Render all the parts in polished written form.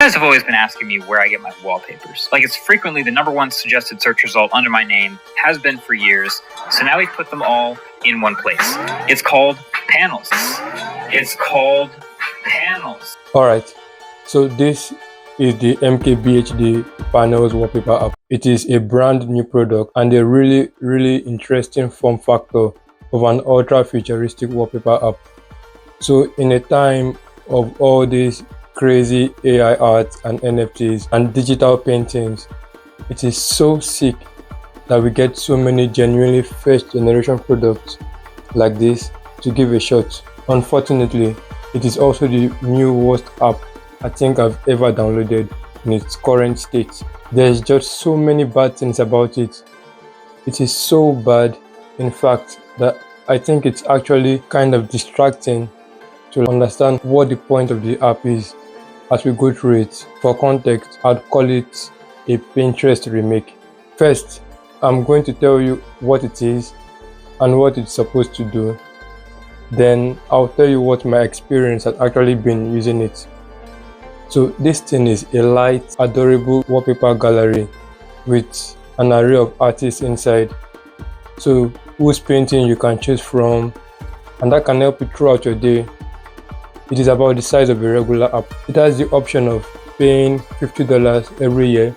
guys have always been asking me where I get my wallpapers. Like, it's frequently the #1 suggested search result under my name, has been for years. So now we've put them all in one place. It's called Panels. It's called Panels. Alright, so this is the MKBHD Panels wallpaper app. It is a brand new product and a really interesting form factor of an ultra futuristic wallpaper app. So in a time of all these crazy AI art and NFTs and digital paintings, it is so sick that we get so many genuinely first generation products like this to give a shot. Unfortunately, it is also the new worst app I think I've ever downloaded in its current state. There's just so many bad things about it. It is so bad, in fact, that I think it's actually kind of distracting to understand what the point of the app is as we go through it. For context, I'd call it a Pinterest remake. First, I'm going to tell you what it is and what it's supposed to do. Then I'll tell you what my experience has actually been using it. So this thing is a light, adorable wallpaper gallery with an array of artists inside. So whose painting you can choose from, and that can help you throughout your day. It is about the size of a regular app. It has the option of paying $50 every year,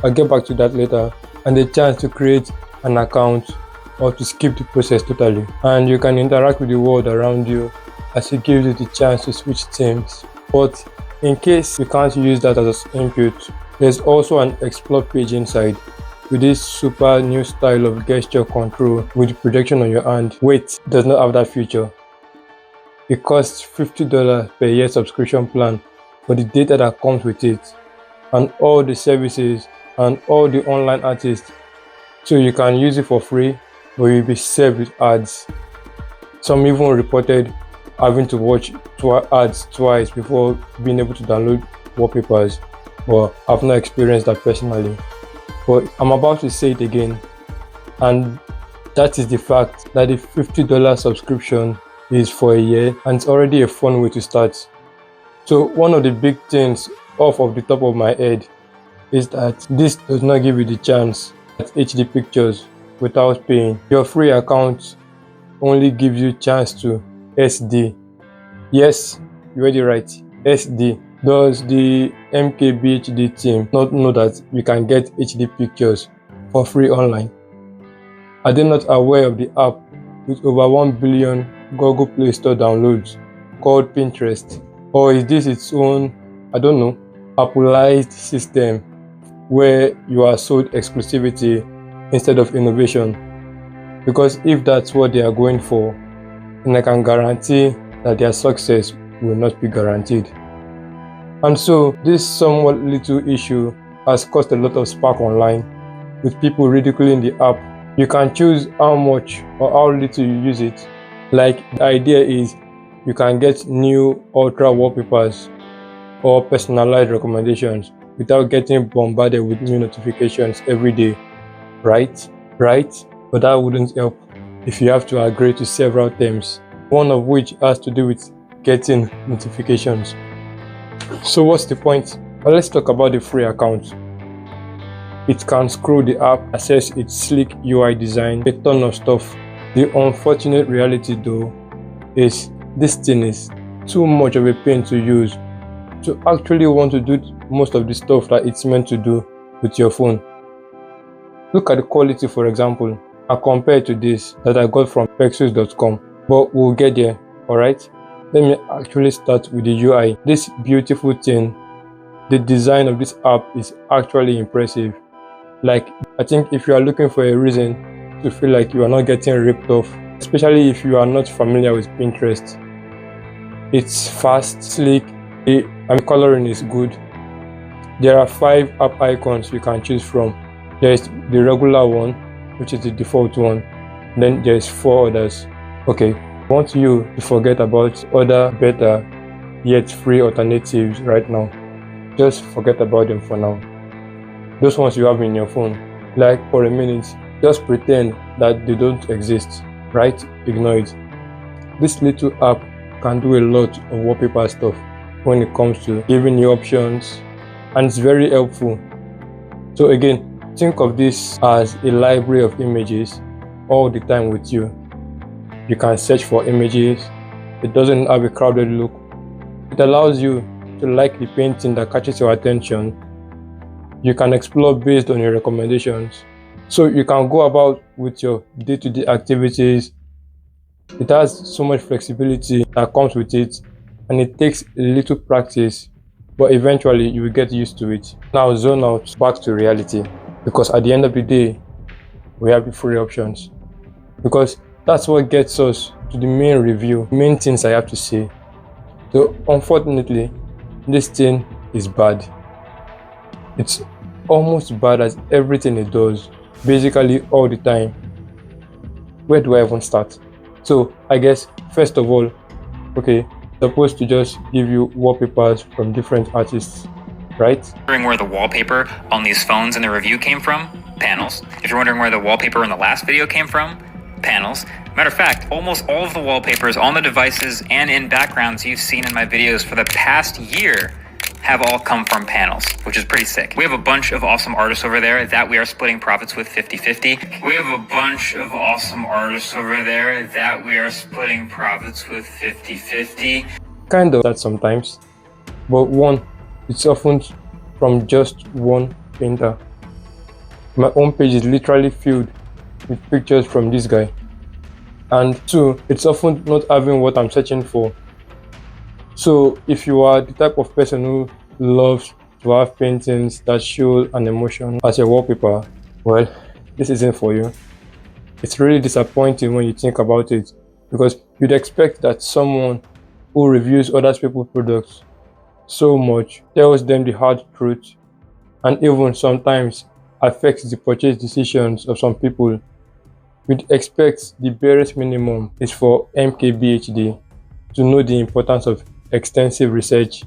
I'll get back to that later, and the chance to create an account or to skip the process totally. And you can interact with the world around you as it gives you the chance to switch themes. But in case you can't use that as input, there's also an explore page inside with this super new style of gesture control with projection on your hand. Wait, it does not have that feature. It costs $50 per year subscription plan for the data that comes with it and all the services and all the online artists. So you can use it for free, but you'll be served with ads. Some even reported having to watch ads twice before being able to download wallpapers, but I've not experienced that personally. But I'm about to say it again, and that is the fact that the $50 subscription is for a year, and it's already a fun way to start. So one of the big things off of the top of my head is that this does not give you the chance at HD pictures without paying. Your free account only gives you chance to SD. Yes, you read it right, SD. Does the MKBHD team not know that you can get HD pictures for free online? Are they not aware of the app with over 1 billion Google Play Store downloads called Pinterest? Or is this its own, I don't know, Appleized system where you are sold exclusivity instead of innovation? Because if that's what they are going for, then I can guarantee that their success will not be guaranteed. And so this somewhat little issue has caused a lot of spark online, with people ridiculing the app. You can choose how much or how little you use it. Like, the idea is you can get new ultra wallpapers or personalized recommendations without getting bombarded with new notifications every day. Right? But that wouldn't help if you have to agree to several terms, one of which has to do with getting notifications. So what's the point? Well, let's talk about the free account. It can scroll the app, access its sleek UI design, a ton of stuff. The unfortunate reality though is this thing is too much of a pain to use to actually want to do most of the stuff that it's meant to do with your phone. Look at the quality, for example, and compare to this that I got from pexels.com, but we'll get there, alright? Let me actually start with the UI. This beautiful thing, the design of this app is actually impressive. Like, I think if you are looking for a reason to feel like you are not getting ripped off, especially if you are not familiar with Pinterest, it's fast, sleek, and coloring is good. There are 5 app icons you can choose from. There is the regular one, which is the default one. Then there is 4 others. Okay, I want you to forget about other better yet free alternatives right now. Just forget about them for now. Those ones you have in your phone, like for a minute, just pretend that they don't exist, right? Ignore it. This little app can do a lot of wallpaper stuff when it comes to giving you options, and it's very helpful. So again, think of this as a library of images all the time with you. You can search for images. It doesn't have a crowded look. It allows you to like the painting that catches your attention. You can explore based on your recommendations. So you can go about with your day-to-day activities. It has so much flexibility that comes with it, and it takes a little practice, but eventually you will get used to it. Now zone out, back to reality, because at the end of the day, we have the free options, because that's what gets us to the main review, main things I have to say. So unfortunately, this thing is bad. It's almost bad as everything it does, basically all the time. Where do I even start? So I guess first of all, okay, supposed to just give you wallpapers from different artists, right? Wondering where the wallpaper on these phones in the review came from? Panels. If you're wondering where the wallpaper in the last video came from? Panels. Matter of fact, almost all of the wallpapers on the devices and in backgrounds you've seen in my videos for the past year have all come from panels, which is pretty sick. We have a bunch of awesome artists over there that we are splitting profits with 50-50. We have a bunch of awesome artists over there that we are splitting profits with 50-50. Kind of that sometimes, but one, it's often from just one painter. My own page is literally filled with pictures from this guy. And two, it's often not having what I'm searching for. So if you are the type of person who loves to have paintings that show an emotion as your wallpaper, well, this isn't for you. It's really disappointing when you think about it, because you'd expect that someone who reviews other people's products so much, tells them the hard truth, and even sometimes affects the purchase decisions of some people, we'd expect the barest minimum is for MKBHD to know the importance of extensive research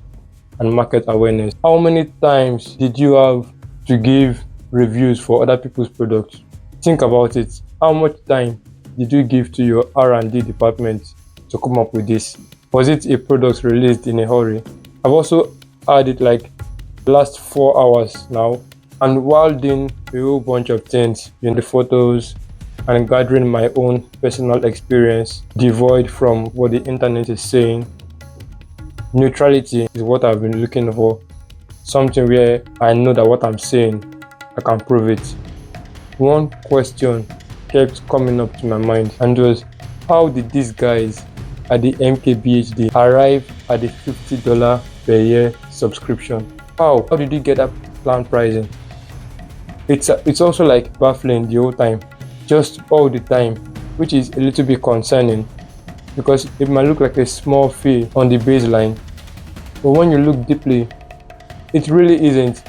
and market awareness. How many times did you have to give reviews for other people's products? Think about it. How much time did you give to your R&D department to come up with this? Was it a product released in a hurry? I've also had it like the last 4 hours now, and while doing a whole bunch of things in the photos and gathering my own personal experience devoid from what the internet is saying, neutrality is what I've been looking for. Something where I know that what I'm saying, I can prove it. One question kept coming up to my mind, and was, how did these guys at the MKBHD arrive at the $50 per year subscription? How did you get that plan pricing? It's also like baffling the whole time, just all the time, which is a little bit concerning, because it might look like a small fee on the baseline, but when you look deeply, it really isn't,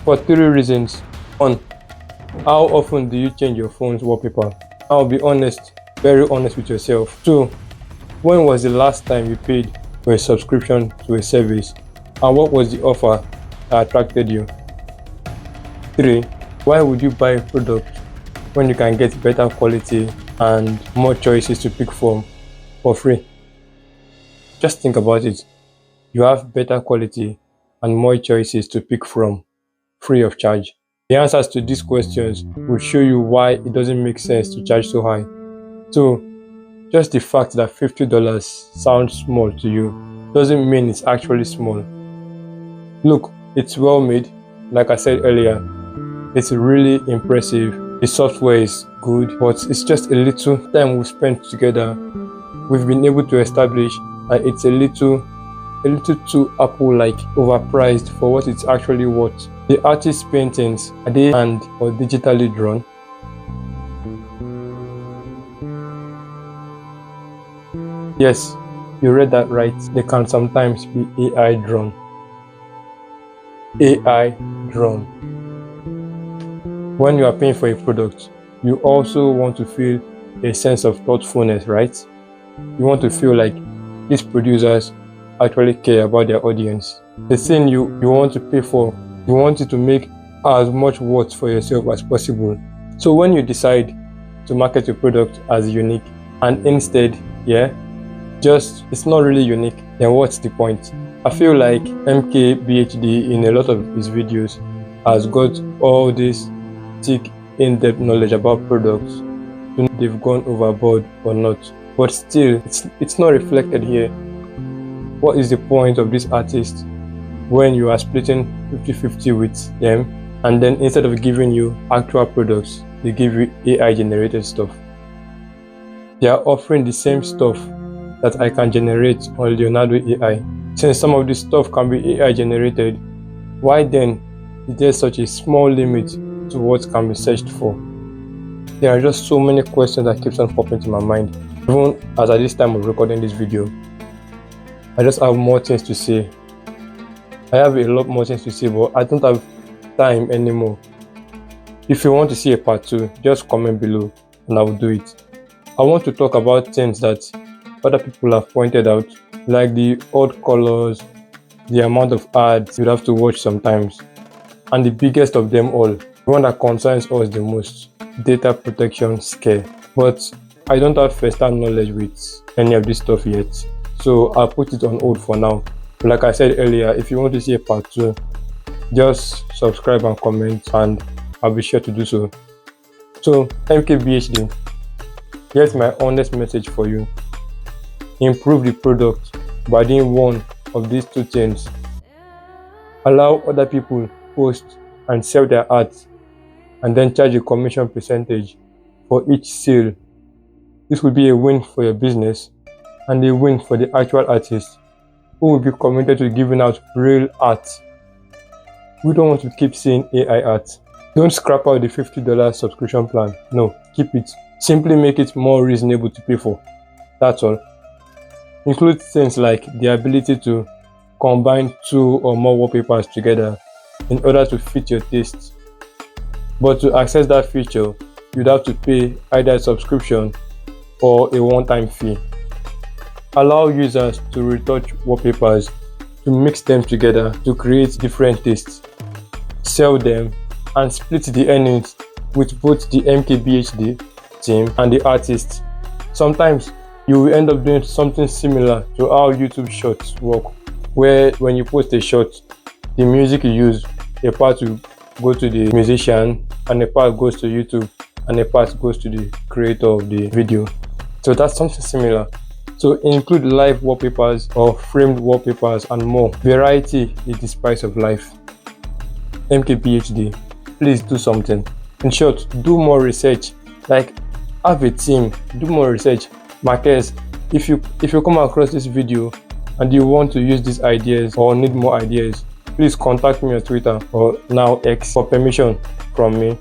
for 3 reasons. 1, how often do you change your phone's wallpaper? I'll be honest, very honest with yourself. 2, when was the last time you paid for a subscription to a service, and what was the offer that attracted you? 3, why would you buy a product when you can get better quality and more choices to pick from for free? Just think about it. You have better quality and more choices to pick from, free of charge. The answers to these questions will show you why it doesn't make sense to charge so high. So, just the fact that $50 sounds small to you doesn't mean it's actually small. Look, it's well made, like I said earlier. It's really impressive. The software is good, but it's just a little time we've spent together. We've been able to establish that it's a little too Apple-like, overpriced for what it's actually worth. The artist's paintings, are they hand or digitally drawn? Yes, you read that right. They can sometimes be AI drawn. AI drawn. When you are paying for a product, you also want to feel a sense of thoughtfulness, right? You want to feel like these producers actually care about their audience. The thing you want to pay for, you want it to make as much worth for yourself as possible. So when you decide to market your product as unique, and instead, it's not really unique, then what's the point? I feel like MKBHD in a lot of his videos has got all this thick, in-depth knowledge about products. To know if they've gone overboard or not, but still it's not reflected here. What is the point of this artist when you are splitting 50-50 with them, and then instead of giving you actual products, they give you AI generated stuff? They are offering the same stuff that I can generate on Leonardo AI. Since some of this stuff can be AI generated, why then is there such a small limit to what can be searched for? There are just so many questions that keeps on popping to my mind. Even as at this time of recording this video, I just have more things to say. I have a lot more things to say, but I don't have time anymore. If you want to see a part 2, just comment below and I will do it. I want to talk about things that other people have pointed out, like the odd colors, the amount of ads you'd have to watch sometimes, and the biggest of them all, the one that concerns us the most, data protection scare. But I don't have first-hand knowledge with any of this stuff yet, so I'll put it on hold for now. But like I said earlier, if you want to see a part 2, just subscribe and comment and I'll be sure to do so. So MKBHD, here's my honest message for you. Improve the product by doing one of these two things. Allow other people post and sell their art, and then charge a commission percentage for each sale. This will be a win for your business and a win for the actual artist who will be committed to giving out real art. We don't want to keep seeing AI art. Don't scrap out the $50 subscription plan. No, keep it. Simply make it more reasonable to pay for. That's all. Include things like the ability to combine 2 or more wallpapers together in order to fit your taste. But to access that feature, you'd have to pay either a subscription or a one-time fee. Allow users to retouch wallpapers, to mix them together to create different tastes. Sell them and split the earnings with both the MKBHD team and the artist. Sometimes you will end up doing something similar to how YouTube shorts work, where when you post a short, the music you use, a part will go to the musician and a part goes to YouTube and a part goes to the creator of the video. So that's something similar. So include live wallpapers or framed wallpapers and more. Variety is the spice of life. MKBHD, please do something. In short, do more research. Like, have a team, do more research. Marquez, if you come across this video and you want to use these ideas or need more ideas, please contact me on Twitter or now X for permission from me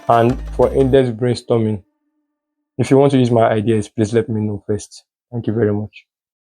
and for in-depth brainstorming. If you want to use my ideas, please let me know first. Thank you very much.